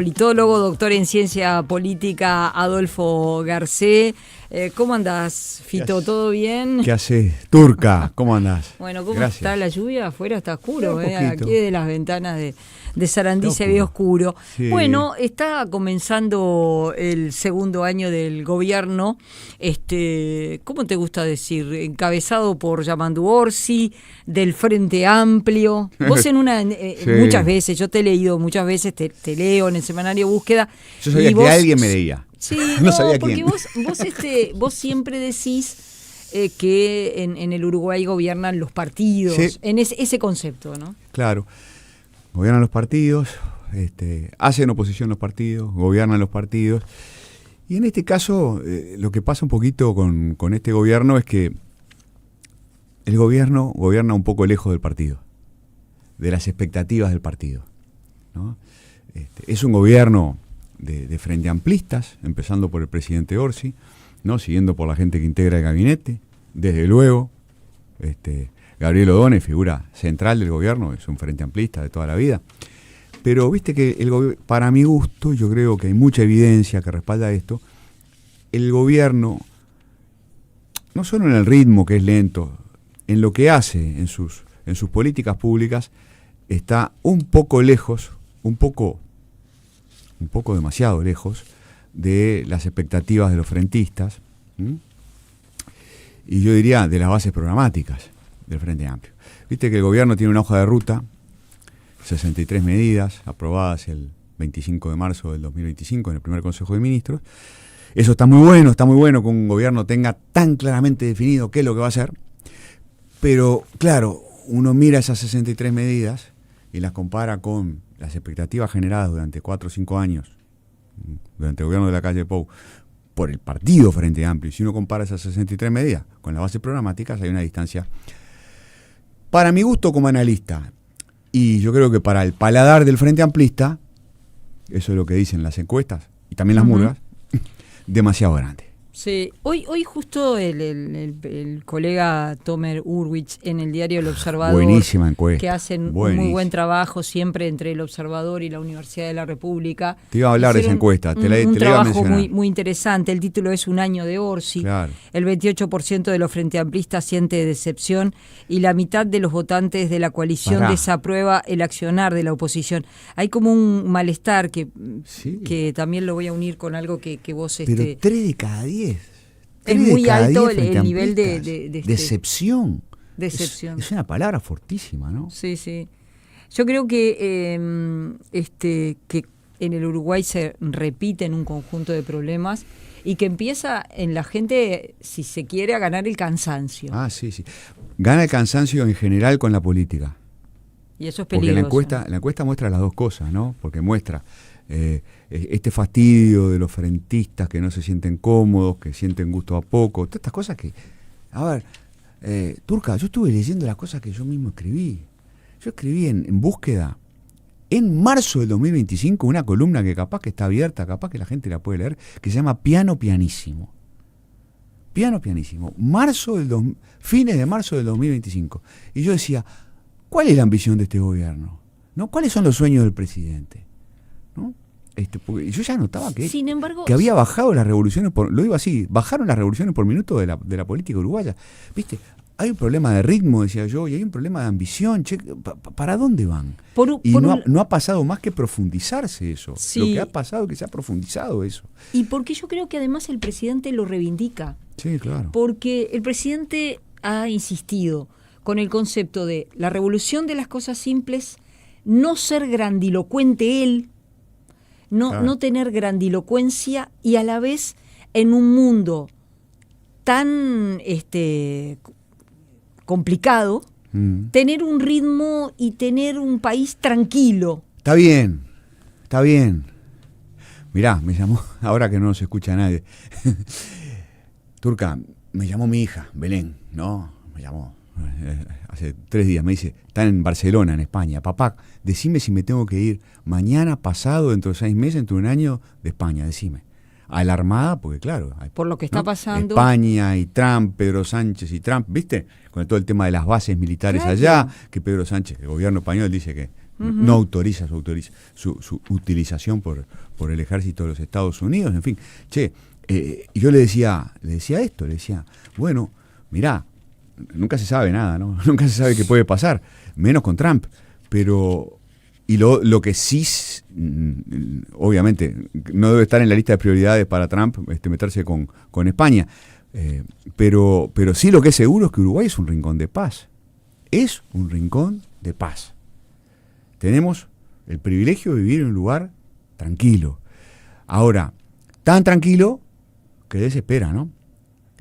Politólogo, doctor en ciencia política, Adolfo Garcé. ¿Cómo andás, Fito? ¿Todo bien? ¿Qué haces? Turca, ¿cómo andás? Bueno, ¿cómo Gracias. está la lluvia? Afuera está oscuro, Un poquito. Aquí de las ventanas de Sarandí se ve oscuro. Sí. Bueno, está comenzando el segundo año del gobierno, ¿cómo te gusta decir? Encabezado por Yamandu Orsi, del Frente Amplio. Vos Sí. muchas veces, yo te he leído muchas veces, te leo en el semanario Búsqueda. Yo sabía y que alguien me leía. Sí, No sabía porque quién. vos siempre decís que en el Uruguay gobiernan los partidos, Sí. en ese concepto, ¿no? Claro. Gobiernan los partidos, hacen oposición los partidos, gobiernan los partidos. Y en este caso, lo que pasa un poquito con este gobierno es que el gobierno gobierna un poco lejos del partido, de las expectativas del partido, ¿no? Es un gobierno de frente amplistas, empezando por el presidente Orsi, ¿no? Siguiendo por la gente que integra el gabinete, desde luego, Gabriel O'Donnell, figura central del gobierno, es un frente amplista de toda la vida. Pero viste que para mi gusto, yo creo que hay mucha evidencia que respalda esto, el gobierno, no solo en el ritmo que es lento, en lo que hace, en sus políticas públicas, está un poco lejos, un poco demasiado lejos de las expectativas de los frentistas, y yo diría de las bases programáticas del Frente Amplio. Viste que el gobierno tiene una hoja de ruta, 63 medidas aprobadas el 25 de marzo del 2025 en el primer Consejo de Ministros. Eso está muy bueno que un gobierno tenga tan claramente definido qué es lo que va a hacer, pero claro, uno mira esas 63 medidas y las compara con las expectativas generadas durante 4 o 5 años, durante el gobierno de la calle Pou, por el partido Frente Amplio, y si uno compara esas 63 medidas con las bases programáticas, hay una distancia. Para mi gusto como analista, y yo creo que para el paladar del Frente Amplista, eso es lo que dicen las encuestas, y también las murgas, demasiado grande. Sí, hoy justo el colega Tomer Urwich en el diario El Observador, buenísima encuesta, que hacen buenísima. muy buen trabajo siempre entre El Observador y la Universidad de la República. Te iba a hablar de esa encuesta, te la iba a trabajo mencionar. muy interesante, el título es Un año de Orsi, Claro. El 28% de los frente amplistas siente decepción y la mitad de los votantes de la coalición desaprueba el accionar de la oposición. Hay como un malestar que también lo voy a unir con algo que vos... Pero 3 de cada 10. Es muy alto el nivel de decepción. Decepción. Es una palabra fortísima, ¿no? Sí, sí. Yo creo que en el Uruguay se repiten un conjunto de problemas y que empieza en la gente, si se quiere, a ganar el cansancio. Ah, sí. Gana el cansancio en general con la política. Y eso es peligroso. Porque la encuesta muestra las dos cosas, ¿no? Porque muestra este fastidio de los frentistas que no se sienten cómodos, que sienten gusto a poco, todas estas cosas que... A ver, Turca, yo estuve leyendo las cosas que yo mismo escribí. Yo escribí en Búsqueda, en marzo del 2025, una columna que capaz que está abierta, capaz que la gente la puede leer, que se llama Piano Pianísimo. Piano Pianísimo. Fines de marzo del 2025. Y yo decía, ¿cuál es la ambición de este gobierno? ¿No? ¿Cuáles son los sueños del presidente? ¿No? Porque yo ya notaba que había bajado las revoluciones, bajaron las revoluciones por minuto de la política uruguaya. ¿Viste? Hay un problema de ritmo, decía yo, y hay un problema de ambición. ¿Para dónde van? No ha pasado más que profundizarse eso. Sí. Lo que ha pasado es que se ha profundizado eso. Y porque yo creo que además el presidente lo reivindica. Sí, claro. Porque el presidente ha insistido con el concepto de la revolución de las cosas simples, no ser grandilocuente él, no tener grandilocuencia, y a la vez en un mundo tan complicado, tener un ritmo y tener un país tranquilo. Está bien. Mirá, me llamó, ahora que no nos escucha nadie, Turca, me llamó mi hija, Belén, ¿no? Me llamó hace 3 días, me dice, está en Barcelona, en España. Papá, decime si me tengo que ir mañana, pasado, dentro de 6 meses, dentro de un año, de España, decime. Alarmada, porque claro, por lo que está pasando. España y Trump, Pedro Sánchez y Trump, ¿viste? Con todo el tema de las bases militares allá, que Pedro Sánchez, el gobierno español, dice que no autoriza su utilización por el ejército de los Estados Unidos, en fin. Yo le decía, bueno, mirá, nunca se sabe nada, ¿no? Nunca se sabe qué puede pasar, menos con Trump, pero... Y lo que sí, obviamente, no debe estar en la lista de prioridades para Trump meterse con España, pero sí lo que es seguro es que Uruguay es un rincón de paz. Es un rincón de paz. Tenemos el privilegio de vivir en un lugar tranquilo. Ahora, tan tranquilo que desespera, ¿no?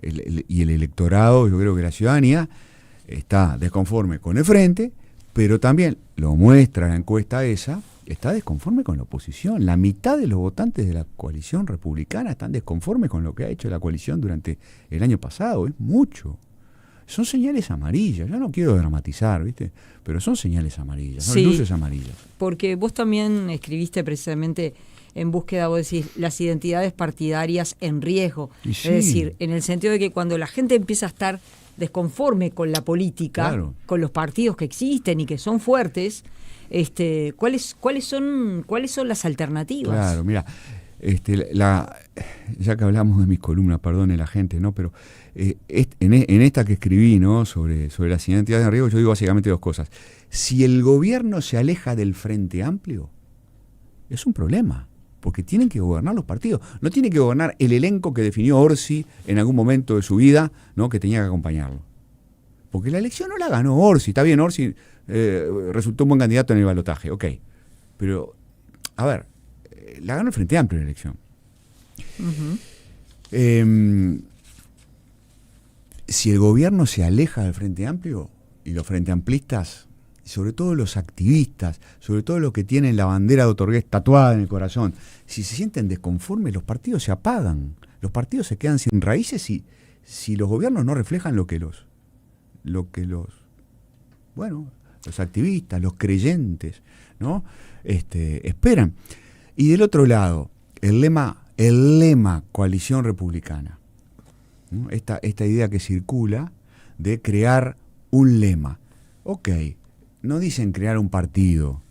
Y el electorado, yo creo que la ciudadanía está desconforme con el frente, pero también, lo muestra la encuesta esa, está desconforme con la oposición. La mitad de los votantes de la coalición republicana están desconformes con lo que ha hecho la coalición durante el año pasado. Es mucho. Son señales amarillas. Yo no quiero dramatizar, ¿viste? Pero son señales amarillas, son luces amarillas. Porque vos también escribiste precisamente en Búsqueda, vos decís, las identidades partidarias en riesgo. Es decir, en el sentido de que cuando la gente empieza a estar desconforme con la política, claro, con los partidos que existen y que son fuertes, ¿cuáles son las alternativas? Claro, mira, ya que hablamos de mis columnas, perdone la gente, ¿no? Pero en esta que escribí, ¿no? sobre las identidades de riesgo, yo digo básicamente dos cosas. Si el gobierno se aleja del Frente Amplio, es un problema, porque tienen que gobernar los partidos. No tiene que gobernar el elenco que definió Orsi en algún momento de su vida, ¿no? Que tenía que acompañarlo. Porque la elección no la ganó Orsi. Está bien, Orsi resultó un buen candidato en el balotaje, ok. Pero, a ver, la ganó el Frente Amplio en la elección. Uh-huh. Si el gobierno se aleja del Frente Amplio, y los Frente Amplistas, sobre todo los activistas, sobre todo los que tienen la bandera de Otorgués tatuada en el corazón, si se sienten desconformes, los partidos se apagan, los partidos se quedan sin raíces si los gobiernos no reflejan lo que los activistas, los creyentes, ¿no? Esperan. Y del otro lado, el lema coalición republicana, ¿no? Esta idea que circula de crear un lema. Ok, no dicen crear un partido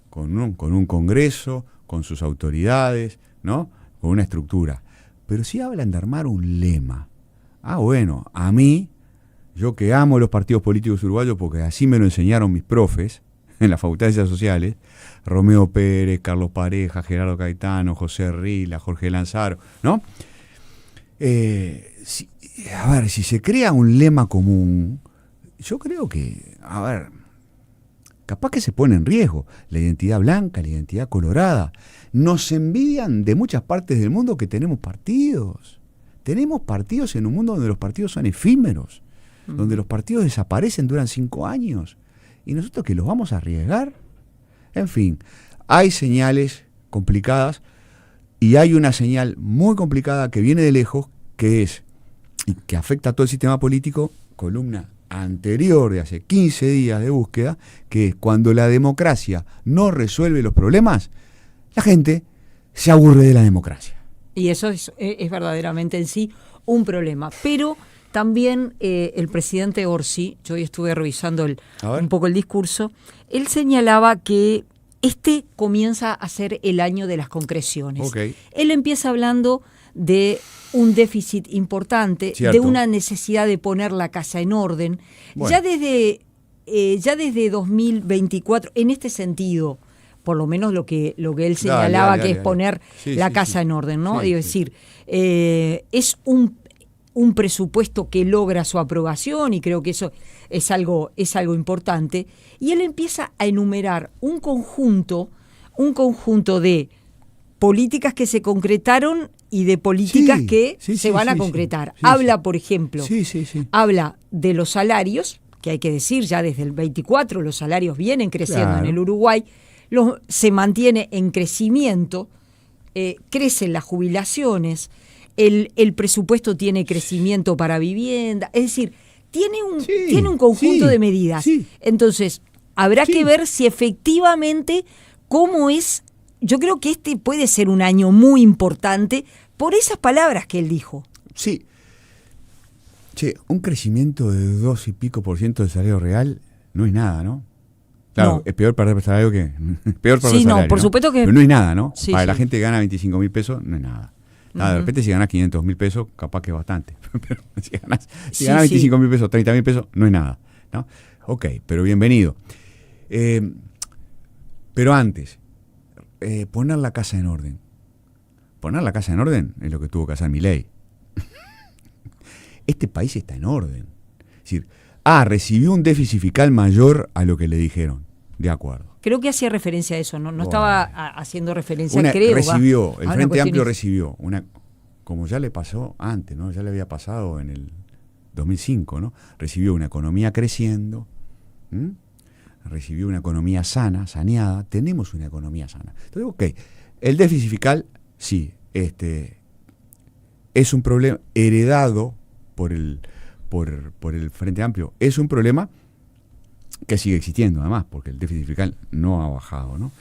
con un congreso, con sus autoridades, ¿no? Con una estructura. Pero sí hablan de armar un lema. Bueno, a mí, yo que amo los partidos políticos uruguayos porque así me lo enseñaron mis profes en las facultades de Ciencias Sociales, Romeo Pérez, Carlos Pareja, Gerardo Caetano, José Rila, Jorge Lanzaro, ¿no? Si se crea un lema común, yo creo que, capaz que se pone en riesgo la identidad blanca, la identidad colorada. Nos envidian de muchas partes del mundo que tenemos partidos. Tenemos partidos en un mundo donde los partidos son efímeros, donde los partidos desaparecen, duran 5 años. ¿Y nosotros que los vamos a arriesgar? En fin, hay señales complicadas y hay una señal muy complicada que viene de lejos, que es, y que afecta a todo el sistema político, columna anterior de hace 15 días de Búsqueda, que es cuando la democracia no resuelve los problemas, la gente se aburre de la democracia. Y eso es verdaderamente en sí un problema. Pero también el presidente Orsi, yo hoy estuve revisando un poco el discurso, él señalaba que comienza a ser el año de las concreciones. Okay. Él empieza hablando de un déficit importante, cierto, de una necesidad de poner la casa en orden. Bueno. Ya desde 2024, en este sentido, por lo menos lo que él señalaba, que es poner la casa en orden, ¿no? Sí, es decir, es un presupuesto que logra su aprobación y creo que eso es algo importante. Y él empieza a enumerar un conjunto de políticas que se concretaron y de políticas que se van a concretar. Habla, por ejemplo, habla de los salarios, que hay que decir, ya desde el 24 los salarios vienen creciendo en el Uruguay, se mantiene en crecimiento, crecen las jubilaciones, el presupuesto tiene crecimiento para vivienda, es decir, tiene un conjunto de medidas. Entonces, habrá que ver si efectivamente cómo es. Yo creo que puede ser un año muy importante por esas palabras que él dijo. Sí. Un crecimiento de 2 y pico % del salario real no es nada, ¿no? Claro, No. es peor perder salario que... peor perder Sí, no, salario, por supuesto que- Pero no es nada, ¿no? Sí, Para la sí. gente que gana 25.000 pesos, no es nada. Nada, de repente si ganas 500.000 pesos, capaz que es bastante. Pero si Sí, ganas sí. 25.000 pesos, 30.000 pesos, no es nada, ¿no? Ok, pero bienvenido. Pero antes, poner la casa en orden. Poner la casa en orden es lo que tuvo que hacer Milei. Este país está en orden. Es decir, recibió un déficit fiscal mayor a lo que le dijeron. De acuerdo. Creo que hacía referencia a eso, no Bueno. estaba haciendo referencia, El a una Frente Amplio cuestión- recibió como ya le pasó antes, ¿no? Ya le había pasado en el 2005, ¿no? Recibió una economía creciendo, recibió una economía sana, saneada. Tenemos una economía sana. Entonces, ok, el déficit fiscal, sí, es un problema heredado por el Frente Amplio. Es un problema que sigue existiendo, además, porque el déficit fiscal no ha bajado, ¿no?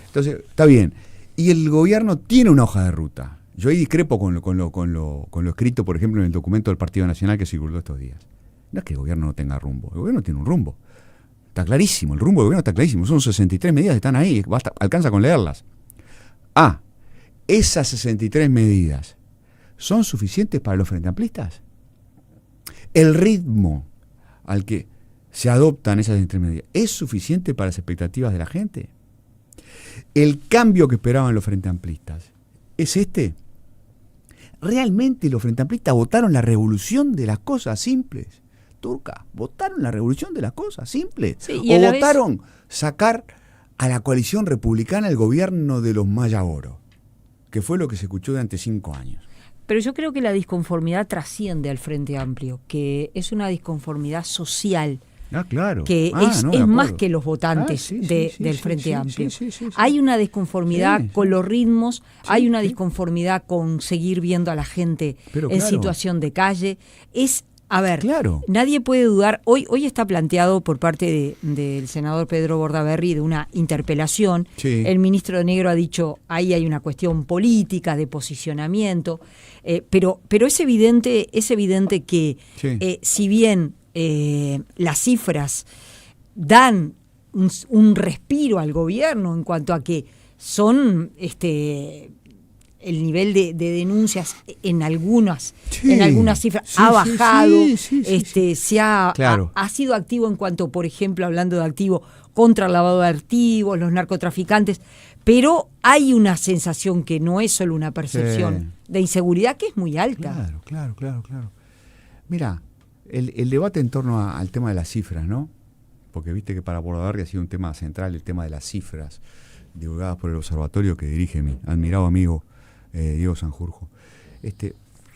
Entonces, está bien. Y el gobierno tiene una hoja de ruta. Yo ahí discrepo con lo escrito, por ejemplo, en el documento del Partido Nacional que circuló estos días. No es que el gobierno no tenga rumbo. El gobierno tiene un rumbo. Está clarísimo. El rumbo del gobierno está clarísimo. Son 63 medidas que están ahí. Alcanza con leerlas. Esas 63 medidas ¿son suficientes para los frenteamplistas? El ritmo al que se adoptan esas 63 medidas ¿es suficiente para las expectativas de la gente? ¿El cambio que esperaban los frenteamplistas es este? ¿Realmente los frenteamplistas votaron la revolución de las cosas simples? Turca, ¿votaron la revolución de las cosas simples? Sí, y a ¿O la vez- votaron sacar a la coalición republicana el gobierno de los Maya Oro? Que fue lo que se escuchó durante 5 años. Pero yo creo que la disconformidad trasciende al Frente Amplio, que es una disconformidad social, Claro. que es de más acuerdo. que los votantes Sí, del sí, Frente sí, Amplio. sí. Hay una disconformidad Sí, con los ritmos, hay una sí. disconformidad con seguir viendo a la gente Pero en claro. situación de calle. A ver, Claro. nadie puede dudar, hoy está planteado por parte del senador Pedro Bordaberry de una interpelación. Sí. El ministro Negro ha dicho, ahí hay una cuestión política, de posicionamiento, pero es evidente que Sí. si bien las cifras dan un respiro al gobierno en cuanto a que son el nivel de denuncias en algunas cifras Sí, ha sí, bajado, sí. Claro. ha sido activo en cuanto, por ejemplo, hablando de activo contra el lavado de activos, los narcotraficantes, pero hay una sensación que no es solo una percepción de inseguridad, que es muy alta. Claro. Mira, el debate en torno al tema de las cifras, ¿no? Porque viste que para Bordaberry ha sido un tema central el tema de las cifras divulgadas por el observatorio que dirige mi admirado amigo Diego Sanjurjo.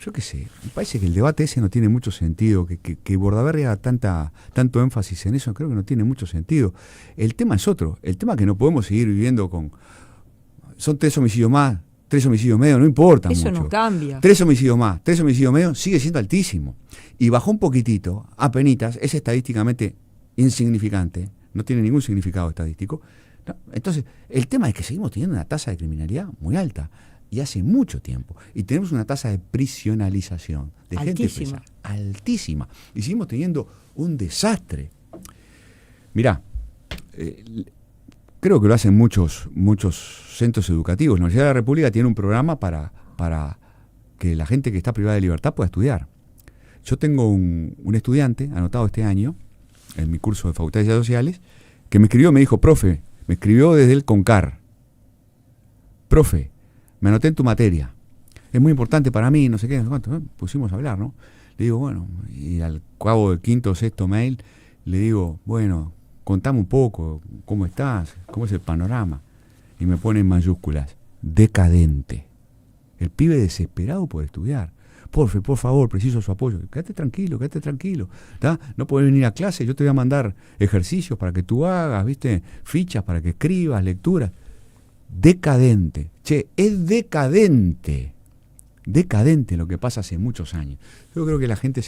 Yo qué sé, me parece que el debate ese no tiene mucho sentido, que Bordaberry haga tanto énfasis en eso, creo que no tiene mucho sentido. El tema es otro, el tema es que no podemos seguir viviendo son 3 homicidios más, 3 homicidios medio, no importa Eso mucho. no cambia. 3 homicidios más, 3 homicidios medio, sigue siendo altísimo. Y bajó un poquitito, apenitas, es estadísticamente insignificante, no tiene ningún significado estadístico. ¿No? Entonces, el tema es que seguimos teniendo una tasa de criminalidad muy alta, y hace mucho tiempo. Y tenemos una tasa de prisionalización, de gente presa, altísima. Y seguimos teniendo un desastre. Mirá, creo que lo hacen muchos centros educativos. La Universidad de la República tiene un programa para que la gente que está privada de libertad pueda estudiar. Yo tengo un estudiante anotado este año en mi curso de Facultades de Ciencias Sociales que me escribió, me dijo, profe, me escribió desde el CONCAR. Profe, me anoté en tu materia. Es muy importante para mí, no sé qué, no sé cuánto. Pusimos a hablar, ¿no? Le digo, bueno, y al cabo del 5º o 6º mail, le digo, bueno, contame un poco, ¿cómo estás? ¿Cómo es el panorama? Y me pone en mayúsculas, decadente. El pibe desesperado por estudiar. Porfe, por favor, preciso su apoyo. Quédate tranquilo. ¿Tá? No podés venir a clase, yo te voy a mandar ejercicios para que tú hagas, ¿viste? Fichas para que escribas, lecturas. Decadente. Che, es decadente lo que pasa hace muchos años. Yo creo que la gente,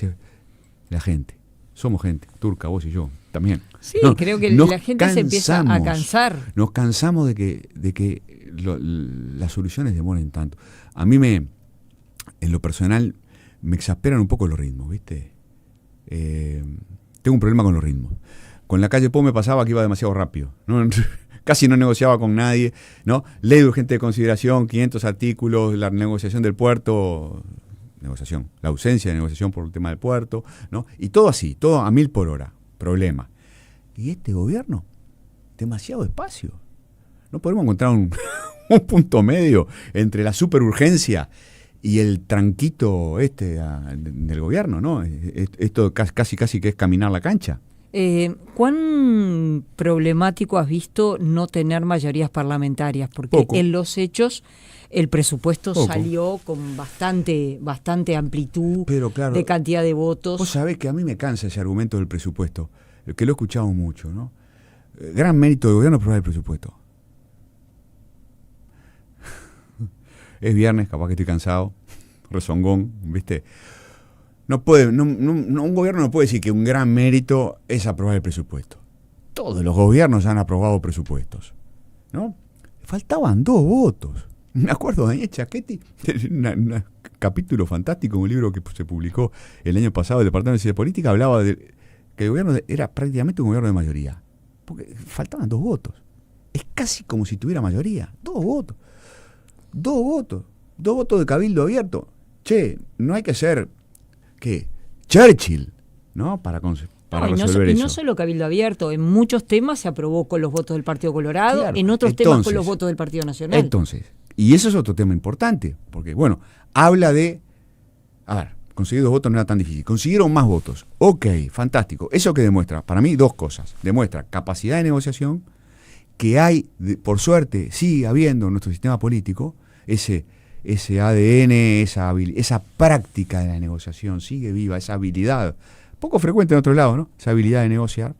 somos gente, Turca, vos y yo, también. Sí, creo que la gente se empieza a cansar. Nos cansamos de que las soluciones demoren tanto. A mí en lo personal, me exasperan un poco los ritmos, ¿viste? Tengo un problema con los ritmos. Con la calle Pou me pasaba que iba demasiado rápido, ¿no? Casi no negociaba con nadie, ¿no? Ley de urgente consideración, 500 artículos, la negociación del puerto, la ausencia de negociación por el tema del puerto, ¿no? Y todo así, todo a 1000 por hora, problema. Y este gobierno, demasiado espacio. No podemos encontrar un punto medio entre la superurgencia y el tranquito del gobierno, ¿no? Esto casi que es caminar la cancha. ¿Cuán problemático has visto no tener mayorías parlamentarias? Porque Poco. En los hechos el presupuesto Poco. salió con bastante amplitud, Pero claro, de cantidad de votos. Vos sabés que a mí me cansa ese argumento del presupuesto, que lo he escuchado mucho, ¿no? Gran mérito del gobierno aprobar el presupuesto. Es viernes, capaz que estoy cansado, rezongón, ¿viste? Un gobierno no puede decir que un gran mérito es aprobar el presupuesto. Todos los gobiernos han aprobado presupuestos, ¿no? Faltaban 2 votos. Me acuerdo de Daniel Chaquetti, un capítulo fantástico, un libro que se publicó el año pasado del Departamento de Ciencia Política, hablaba de que el gobierno era prácticamente un gobierno de mayoría, porque faltaban 2 votos. Es casi como si tuviera mayoría. 2 votos. 2 votos. 2 votos de cabildo abierto. Che, no hay que ser, ¿qué? Churchill, ¿no? Para resolver eso. Y no solo cabildo abierto, en muchos temas se aprobó con los votos del Partido Colorado, Claro. en otros temas con los votos del Partido Nacional. Entonces, y eso es otro tema importante, porque, bueno, habla de, conseguir 2 votos no era tan difícil, consiguieron más votos, ok, fantástico, eso que demuestra, para mí 2 cosas, demuestra capacidad de negociación, que hay, por suerte, sigue habiendo en nuestro sistema político, ese ADN, esa práctica de la negociación sigue viva, esa habilidad, poco frecuente en otro lado, ¿no? Esa habilidad de negociar,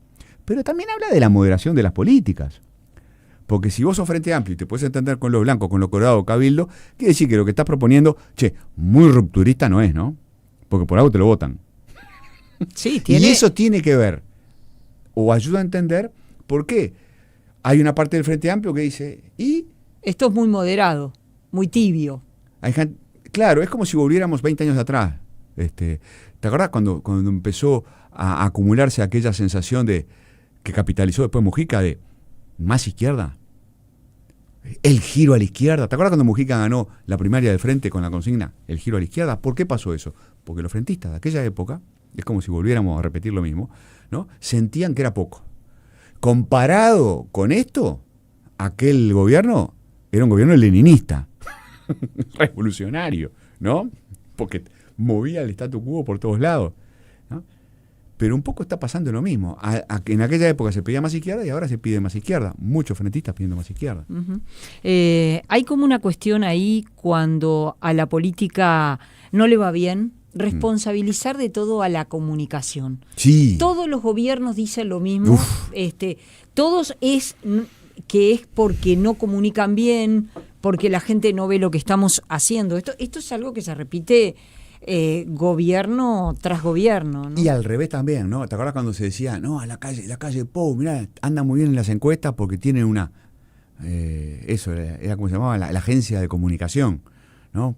pero también habla de la moderación de las políticas. Porque si vos sos Frente Amplio y te puedes entender con los blancos, con los colorados, cabildo, quiere decir que lo que estás proponiendo, muy rupturista no es, ¿no? Porque por algo te lo votan. Sí, Y eso tiene que ver, o ayuda a entender, por qué hay una parte del Frente Amplio que dice, ¿y? Esto es muy moderado, muy tibio. Claro, es como si volviéramos 20 años atrás. ¿Te acordás cuando empezó a acumularse aquella sensación de que capitalizó después Mujica de más izquierda? El giro a la izquierda. ¿Te acuerdas cuando Mujica ganó la primaria del Frente con la consigna el giro a la izquierda? ¿Por qué pasó eso? Porque los frentistas de aquella época, es como si volviéramos a repetir lo mismo, ¿no? Sentían que era poco. Comparado con esto, aquel gobierno era un gobierno leninista, revolucionario, ¿no? Porque movía el statu quo por todos lados, ¿no? Pero un poco está pasando lo mismo. En aquella época se pedía más izquierda y ahora se pide más izquierda. Muchos frentistas pidiendo más izquierda. Uh-huh. Hay como una cuestión ahí cuando a la política no le va bien, responsabilizar de todo a la comunicación. Sí. Todos los gobiernos dicen lo mismo. Todos es porque no comunican bien, porque la gente no ve lo que estamos haciendo. Esto es algo que se repite gobierno tras gobierno, ¿no? Y al revés también, ¿no? ¿Te acuerdas cuando se decía, no, la calle Pou, mirá, anda muy bien en las encuestas porque tiene una, eso era como se llamaba, la agencia de comunicación, ¿no?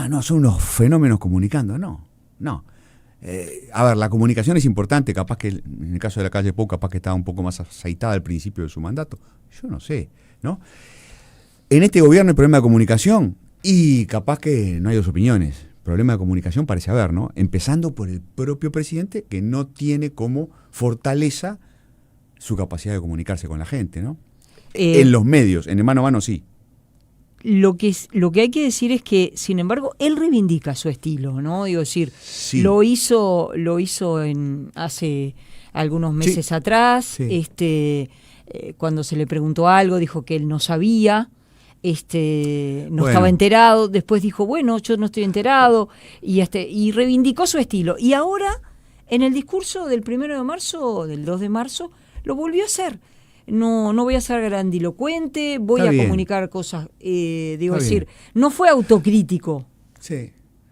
No, son unos fenómenos comunicando, no. La comunicación es importante, capaz que en el caso de la calle Pou, capaz que estaba un poco más aceitada al principio de su mandato, yo no sé, ¿no? En este gobierno hay problema de comunicación y capaz que no hay 2 opiniones. Problema de comunicación parece haber, ¿no? Empezando por el propio presidente, que no tiene como fortaleza su capacidad de comunicarse con la gente, ¿no? En los medios, en el mano a mano sí. Lo que hay que decir es que, sin embargo, él reivindica su estilo, ¿no? Digo, decir, sí. lo hizo hace algunos meses atrás, sí. Cuando se le preguntó algo, dijo que él no sabía. No estaba enterado, después dijo, bueno, yo no estoy enterado, y reivindicó su estilo. Y ahora, en el discurso del 1 de marzo, del 2 de marzo, lo volvió a hacer. No voy a ser grandilocuente, voy a comunicar cosas, no fue autocrítico. Sí,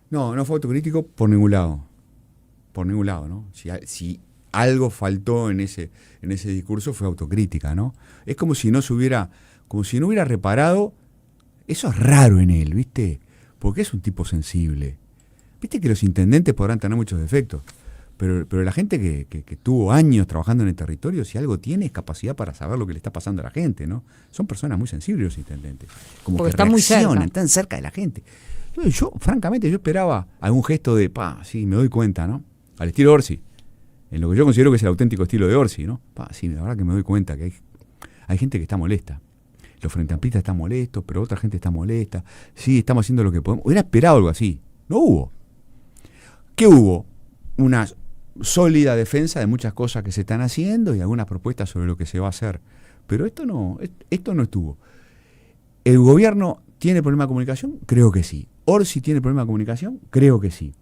no fue autocrítico por ningún lado, ¿no? Si algo faltó en ese discurso fue autocrítica, ¿no? Es como si no hubiera reparado. Eso es raro en él, ¿viste? Porque es un tipo sensible. Viste que los intendentes podrán tener muchos defectos, pero la gente que tuvo años trabajando en el territorio, si algo tiene, es capacidad para saber lo que le está pasando a la gente, ¿no? Son personas muy sensibles los intendentes. Como porque que están muy cerca. están cerca de la gente. Yo, francamente, yo esperaba algún gesto de, sí, me doy cuenta, ¿no? Al estilo Orsi. En lo que yo considero que es el auténtico estilo de Orsi, ¿no? Sí, la verdad que me doy cuenta que hay gente que está molesta. Los frente amplistas están molestos, pero otra gente está molesta. Sí, estamos haciendo lo que podemos. Hubiera esperado algo así. No hubo. ¿Qué hubo? Una sólida defensa de muchas cosas que se están haciendo y algunas propuestas sobre lo que se va a hacer. Pero esto no estuvo. ¿El gobierno tiene problema de comunicación? Creo que sí. ¿Orsi tiene problema de comunicación? Creo que sí.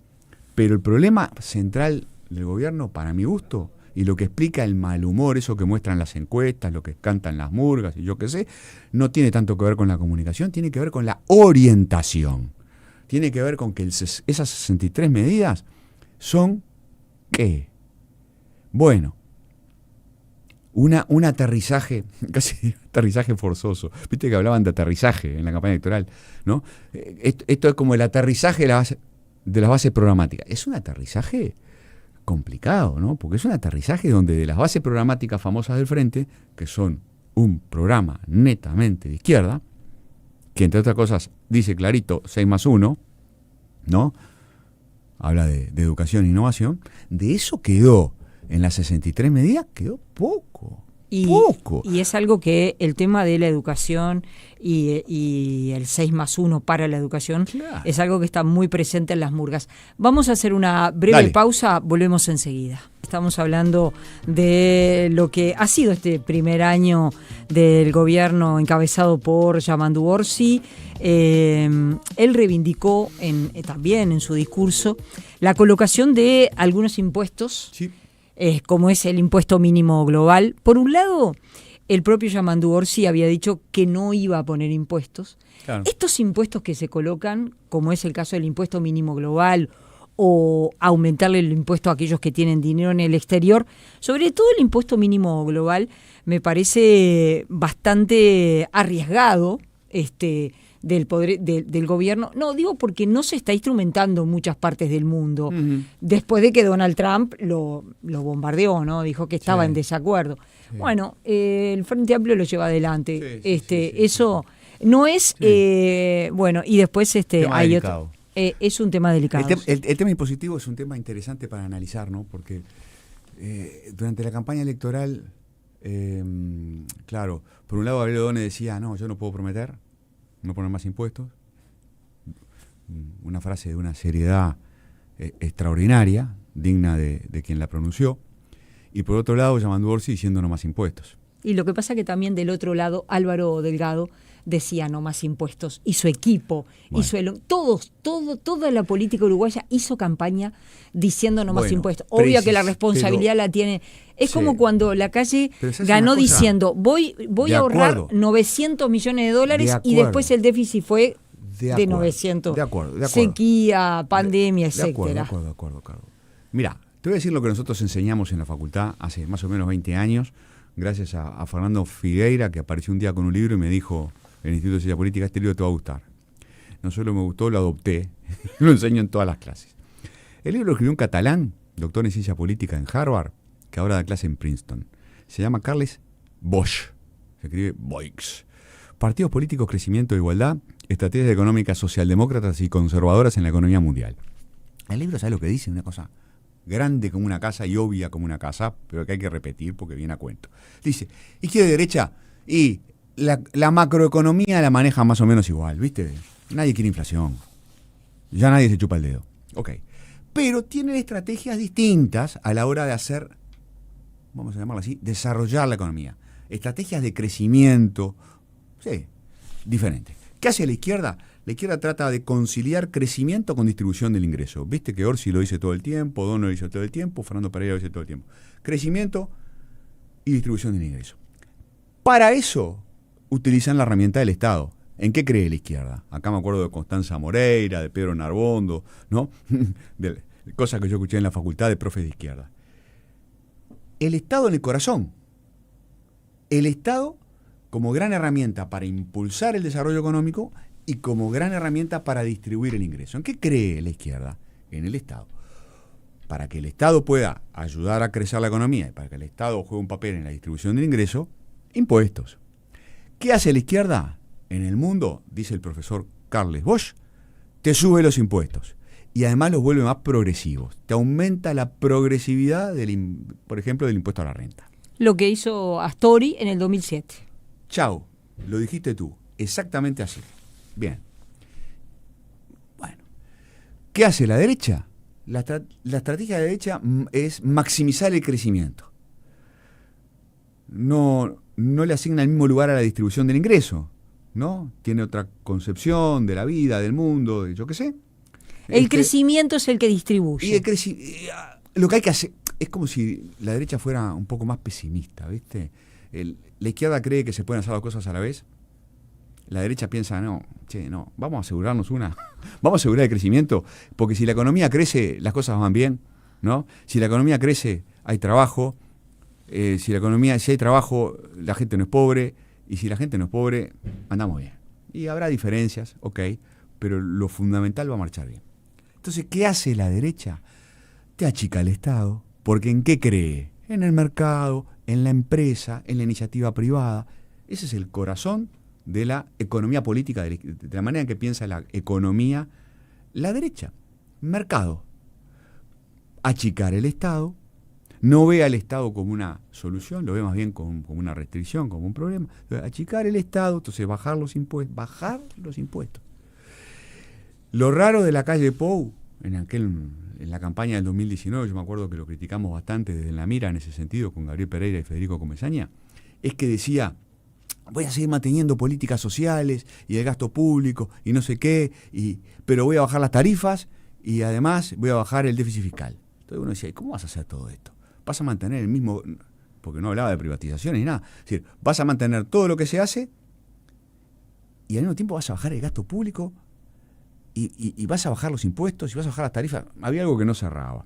Pero el problema central del gobierno, para mi gusto, y lo que explica el mal humor, eso que muestran las encuestas, lo que cantan las murgas y yo qué sé, no tiene tanto que ver con la comunicación, tiene que ver con la orientación. Tiene que ver con que esas 63 medidas son, ¿qué? Bueno, un aterrizaje, casi aterrizaje forzoso. Viste que hablaban de aterrizaje en la campaña electoral, ¿no? Esto es como el aterrizaje de las bases programáticas. Es un aterrizaje complicado, ¿no? Porque es un aterrizaje donde de las bases programáticas famosas del Frente, que son un programa netamente de izquierda, que entre otras cosas dice clarito 6+1, ¿no? Habla de educación e innovación. De eso quedó, en las 63 medidas, quedó poco. Y es algo que el tema de la educación y el 6+1 para la educación, claro, es algo que está muy presente en las murgas. Vamos a hacer una breve pausa, volvemos enseguida. Estamos hablando de lo que ha sido este primer año del gobierno encabezado por Yamandu Orsi. Él reivindicó también en su discurso la colocación de algunos impuestos, sí, como es el impuesto mínimo global. Por un lado, el propio Yamandu Orsi había dicho que no iba a poner impuestos. Claro. Estos impuestos que se colocan, como es el caso del impuesto mínimo global o aumentarle el impuesto a aquellos que tienen dinero en el exterior, sobre todo el impuesto mínimo global, me parece bastante arriesgado del poder del gobierno. No, digo porque no se está instrumentando en muchas partes del mundo. Uh-huh. Después de que Donald Trump lo bombardeó, ¿no? Dijo que estaba en desacuerdo. Sí. Bueno, el Frente Amplio lo lleva adelante. Eso no es... bueno, y después hay delicado. Otro... es un tema delicado. El tema impositivo es un tema interesante para analizar, ¿no? Porque durante la campaña electoral, claro, por un lado Gabriel Ordóñez decía, no, yo no puedo prometer no poner más impuestos, una frase de una seriedad extraordinaria, digna de quien la pronunció, y por otro lado Yamandu Orsi diciendo no más impuestos. Y lo que pasa que también del otro lado Álvaro Delgado decía no más impuestos, y su equipo, bueno, toda la política uruguaya hizo campaña diciendo no más impuestos. Obvio que la responsabilidad la tiene. Es como cuando la Calle ganó diciendo voy a ahorrar 900 millones de dólares y después el déficit fue de 900. De acuerdo. Sequía, pandemia, etcétera. De acuerdo. Mirá, te voy a decir lo que nosotros enseñamos en la facultad hace más o menos 20 años, gracias a Fernando Figueira, que apareció un día con un libro y me dijo, el Instituto de Ciencia Política, este libro te va a gustar. No solo me gustó, lo adopté, lo enseño en todas las clases. El libro lo escribió un catalán, doctor en Ciencia Política en Harvard, que ahora da clase en Princeton. Se llama Carles Boix, se escribe Boix. Partidos políticos, crecimiento e igualdad, estrategias económicas socialdemócratas y conservadoras en la economía mundial. El libro, ¿sabe lo que dice? Una cosa grande como una casa y obvia como una casa, pero que hay que repetir porque viene a cuento. Dice, izquierda y derecha, y la macroeconomía la maneja más o menos igual, ¿viste? Nadie quiere inflación. Ya nadie se chupa el dedo. Ok. Pero tienen estrategias distintas a la hora de hacer, vamos a llamarlo así, desarrollar la economía. Estrategias de crecimiento, sí, diferentes. ¿Qué hace la izquierda? La izquierda trata de conciliar crecimiento con distribución del ingreso. Viste que Orsi lo dice todo el tiempo, Dono lo dice todo el tiempo, Fernando Pereira lo dice todo el tiempo. Crecimiento y distribución del ingreso. Para eso utilizan la herramienta del Estado. ¿En qué cree la izquierda? Acá me acuerdo de Constanza Moreira, de Pedro Narbondo, ¿no? De cosas que yo escuché en la facultad de profes de izquierda. El Estado en el corazón. El Estado como gran herramienta para impulsar el desarrollo económico y como gran herramienta para distribuir el ingreso. ¿En qué cree la izquierda? En el Estado. para que el Estado pueda ayudar a crecer la economía y para que el Estado juegue un papel en la distribución del ingreso, impuestos. ¿Qué hace la izquierda en el mundo? Dice el profesor Carles Bosch, te sube los impuestos y además los vuelve más progresivos. Te aumenta la progresividad, por ejemplo, del impuesto a la renta. Lo que hizo Astori en el 2007. Chau, lo dijiste tú, exactamente así. Bien. Bueno, ¿qué hace la derecha? La estrategia de la derecha es maximizar el crecimiento. No le asigna el mismo lugar a la distribución del ingreso, ¿no? Tiene otra concepción de la vida, del mundo, de yo qué sé. El crecimiento es el que distribuye. Y lo que hay que hacer es como si la derecha fuera un poco más pesimista, ¿viste? La izquierda cree que se pueden hacer las cosas a la vez. La derecha piensa, no, vamos a asegurarnos vamos a asegurar el crecimiento, porque si la economía crece, las cosas van bien, ¿no? Si la economía crece, hay trabajo. Si hay trabajo, la gente no es pobre, y si la gente no es pobre, andamos bien. Y habrá diferencias, ok, pero lo fundamental va a marchar bien. Entonces, ¿qué hace la derecha? Te achica el Estado, porque ¿en qué cree? En el mercado, en la empresa, en la iniciativa privada. Ese es el corazón de la economía política, de la manera en que piensa la economía, la derecha. Mercado. Achicar el Estado. No ve al Estado como una solución, lo ve más bien como una restricción, como un problema. Achicar el Estado, entonces bajar los impuestos. Lo raro de la calle Pou, en la campaña del 2019, yo me acuerdo que lo criticamos bastante desde La Mira en ese sentido, con Gabriel Pereira y Federico Comesaña, es que decía, voy a seguir manteniendo políticas sociales y el gasto público y no sé qué, pero voy a bajar las tarifas y además voy a bajar el déficit fiscal. Entonces uno decía, ¿y cómo vas a hacer todo esto? Vas a mantener el mismo, porque no hablaba de privatizaciones ni nada, es decir, vas a mantener todo lo que se hace y al mismo tiempo vas a bajar el gasto público y vas a bajar los impuestos y vas a bajar las tarifas. Había algo que no cerraba.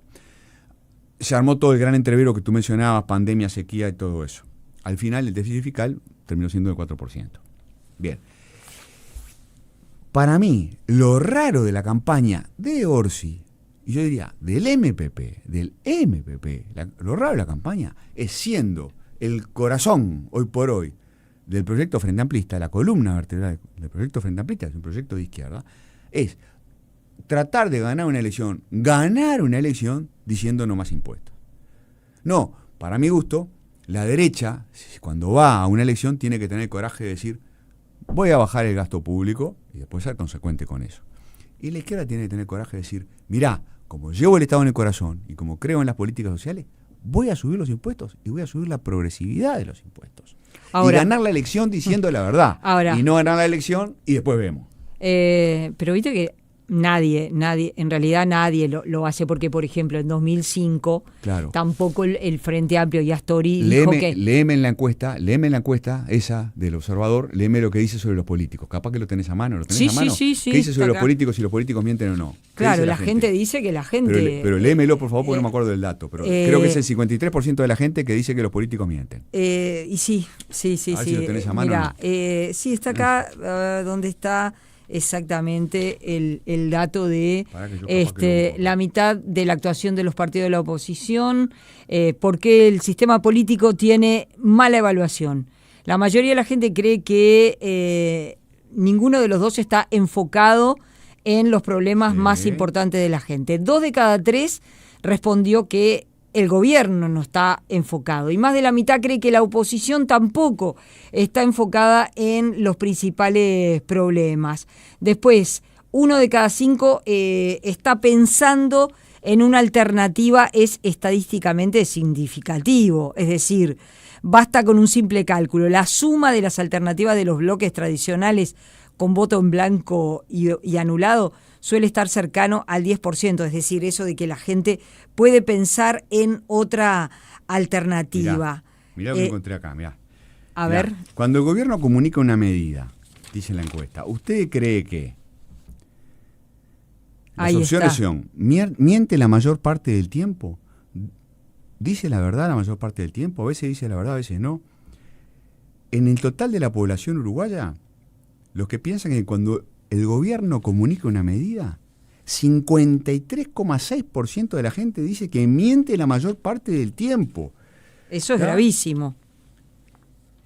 Se armó todo el gran entrevero que tú mencionabas, pandemia, sequía y todo eso. Al final el déficit fiscal terminó siendo del 4%. Bien. Para mí, lo raro de la campaña de Orsi, y yo diría del MPP, lo raro de la campaña es siendo el corazón, hoy por hoy, del proyecto Frente Amplista, la columna vertebral del proyecto Frente Amplista, es un proyecto de izquierda, es tratar de ganar una elección diciendo no más impuestos. No, para mi gusto, la derecha, cuando va a una elección, tiene que tener el coraje de decir, voy a bajar el gasto público y después ser consecuente con eso. Y la izquierda tiene que tener el coraje de decir, mirá, como llevo el Estado en el corazón y como creo en las políticas sociales, voy a subir los impuestos y voy a subir la progresividad de los impuestos. Ahora, y ganar la elección diciendo la verdad. Ahora, y no ganar la elección y después vemos. Pero viste que nadie, en realidad nadie lo hace, porque por ejemplo en 2005 claro, tampoco el Frente Amplio y Astori dijo que... Léeme en la encuesta esa del Observador, léeme lo que dice sobre los políticos. Capaz que lo tenés a mano, Sí, ¿qué dice sobre los políticos, si los políticos mienten o no? Claro, la gente dice que la gente... Pero léemelo, por favor, porque no me acuerdo del dato. Pero creo que es el 53% de la gente que dice que los políticos mienten. Y sí. A ver si lo tenés a mano. Mira, sí, está acá, donde está... exactamente el dato de la mitad de la actuación de los partidos de la oposición, porque el sistema político tiene mala evaluación. La mayoría de la gente cree que ninguno de los dos está enfocado en los problemas más importantes de la gente. 2 de cada 3 respondió que el gobierno no está enfocado, y más de la mitad cree que la oposición tampoco está enfocada en los principales problemas. Después, 1 de cada 5 está pensando en una alternativa, es estadísticamente significativo, es decir, basta con un simple cálculo. La suma de las alternativas de los bloques tradicionales con voto en blanco y anulado suele estar cercano al 10%, es decir, eso de que la gente puede pensar en otra alternativa. Mirá lo que encontré acá, mirá. A ver. Cuando el gobierno comunica una medida, dice la encuesta, ¿usted cree que las opciones son, miente la mayor parte del tiempo, dice la verdad la mayor parte del tiempo, a veces dice la verdad, a veces no? En el total de la población uruguaya, los que piensan que cuando el gobierno comunica una medida, 53,6% de la gente dice que miente la mayor parte del tiempo. Eso es gravísimo.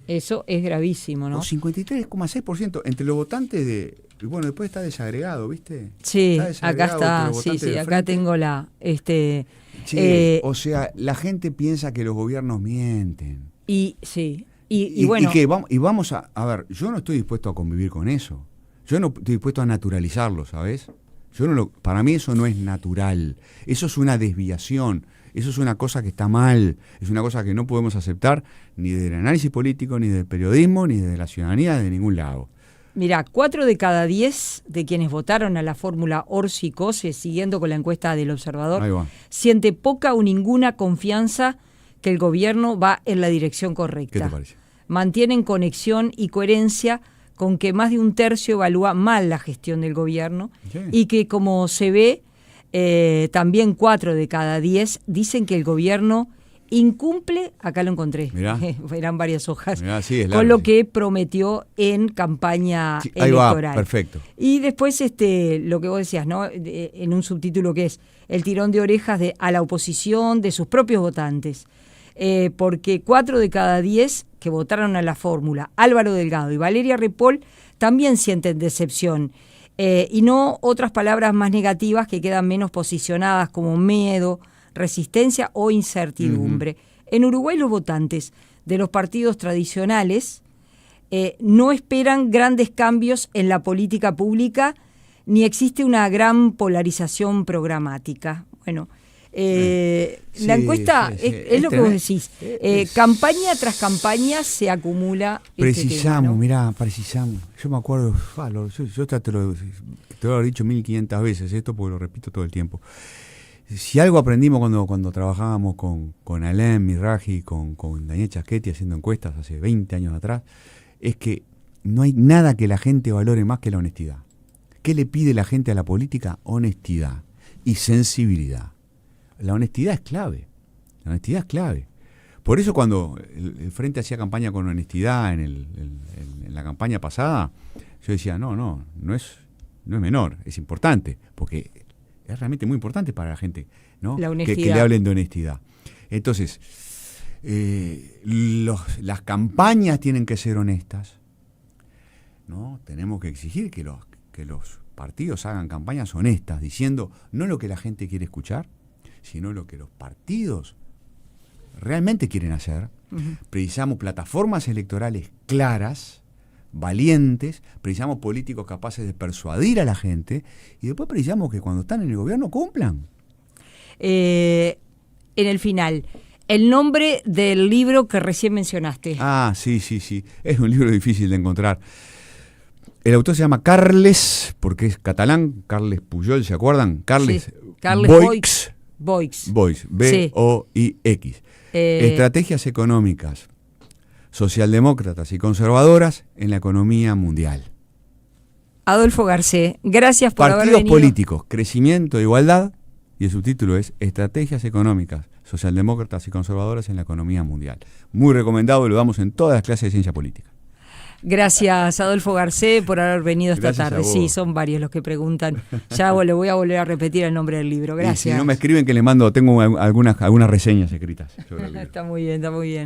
Eso es gravísimo, ¿no? O 53,6% entre los votantes de... Bueno, después está desagregado, ¿viste? Sí, acá está, sí, acá tengo la... o sea, la gente piensa que los gobiernos mienten. Y bueno... Y vamos a ver, yo no estoy dispuesto a convivir con eso. Yo no estoy dispuesto a naturalizarlo, ¿sabes? Para mí eso no es natural. Eso es una desviación. Eso es una cosa que está mal, es una cosa que no podemos aceptar ni del análisis político, ni del periodismo, ni de la ciudadanía, de ningún lado. Mirá, 4 de cada 10 de quienes votaron a la fórmula Orsi-Cose, siguiendo con la encuesta del Observador, siente poca o ninguna confianza que el gobierno va en la dirección correcta. ¿Qué te parece? Mantienen conexión y coherencia con que más de un tercio evalúa mal la gestión del gobierno, sí. Y que, como se ve, también 4 de cada 10 dicen que el gobierno incumple, acá lo encontré, eran varias hojas, sí, con lo que prometió en campaña electoral. Ahí va, perfecto. Y después lo que vos decías, ¿no? En un subtítulo que es el tirón de orejas a la oposición de sus propios votantes. Porque 4 de cada 10 que votaron a la fórmula, Álvaro Delgado y Valeria Ripoll, también sienten decepción. Y no otras palabras más negativas que quedan menos posicionadas como miedo, resistencia o incertidumbre. En Uruguay los votantes de los partidos tradicionales no esperan grandes cambios en la política pública ni existe una gran polarización programática. Bueno, la encuesta es lo que vos decís. Campaña tras campaña se acumula. Precisamos, mirá, precisamos. Yo me acuerdo, yo te lo he dicho 1500 veces esto porque lo repito todo el tiempo. Si algo aprendimos cuando trabajábamos con Alain Miraji, con Daniel Chaschetti haciendo encuestas hace 20 años atrás, es que no hay nada que la gente valore más que la honestidad. ¿Qué le pide la gente a la política? Honestidad y sensibilidad. La honestidad es clave. La honestidad es clave. Por eso cuando el Frente hacía campaña con honestidad en la campaña pasada, yo decía, no es menor, es importante, porque es realmente muy importante para la gente, ¿no? La que le hablen de honestidad. Entonces, las campañas tienen que ser honestas, ¿no? Tenemos que exigir que los partidos hagan campañas honestas, diciendo no lo que la gente quiere escuchar, sino lo que los partidos realmente quieren hacer. Precisamos plataformas electorales claras, valientes, precisamos políticos capaces de persuadir a la gente y después precisamos que cuando están en el gobierno cumplan. En el final, el nombre del libro que recién mencionaste. Sí. Es un libro difícil de encontrar. El autor se llama Carles, porque es catalán, Carles Pujol, ¿se acuerdan? Carles Boix. Boix, B-O-I-X. Estrategias económicas, socialdemócratas y conservadoras en la economía mundial. Adolfo Garcé, gracias por haber venido. Partidos políticos, crecimiento e igualdad, y el subtítulo es Estrategias económicas, socialdemócratas y conservadoras en la economía mundial. Muy recomendado, lo damos en todas las clases de ciencia política. Algunas Adolfo Garcé por haber venido esta tarde. Sí, son varios los que preguntan. Ya le voy a volver a repetir el nombre del libro. Gracias. Y si no me escriben que les mando, tengo algunas reseñas escritas sobre el libro. Está muy bien, está muy bien.